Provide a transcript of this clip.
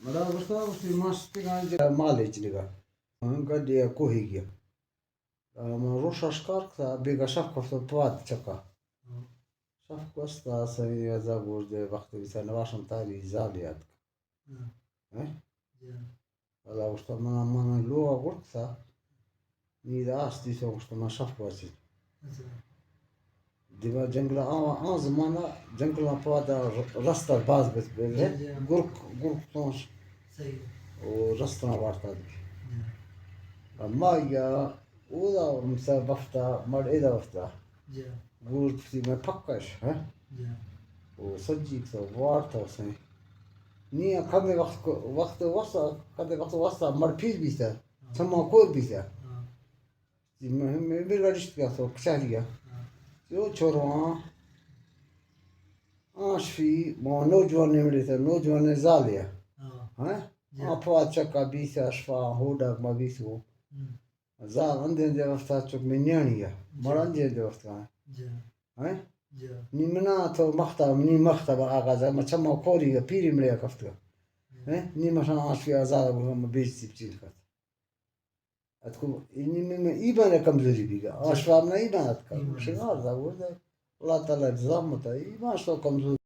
مڑا وستا وستی مست گان مالج لگا ہم گڈیا کوہی گیا ما روشا شکارکتا بیگا شف کفتا پواد چکا شف کوستا سنی زابور دے وقت بیسا نواشم تاری زالیات ولا وستا مانا لوغا ورکتا نیدا آستی سو وستا ما شف کوسی دیما جنگل آن زمانا جنگل پوادا رستا باز بس بیلے گرک تونش و رستنا وارتا دی ما یا اودا مثال وقتا مر ایدا وقتا گورت سی میں پکش و سجی کتا وارتا سن نیا کھمے وقت وستا مر پیر بیتا سما کور بیتا میں بھی رشت کیا تو کچاریا جو چھوڑواں آنش فی نوجوان نمڑی تھا نوجوان زالیا پواد چکا بیسا اشفا ہوڈا ما بیسو زال اندے دے وقتا چک میں نیانیا مر اندے دے وقتا نی منا تو مختا با آغازا ما چما کوری گا پیری ملیا کفتا نی مشان آنش فی آزادا بگم بیجتی بچیل کتا اتکو اینی ایمان کمزوری بیگا اشفا نا ایمان اتکا شنار دا بورده اللہ تعالی اجزام متا ایمان شو کمزوری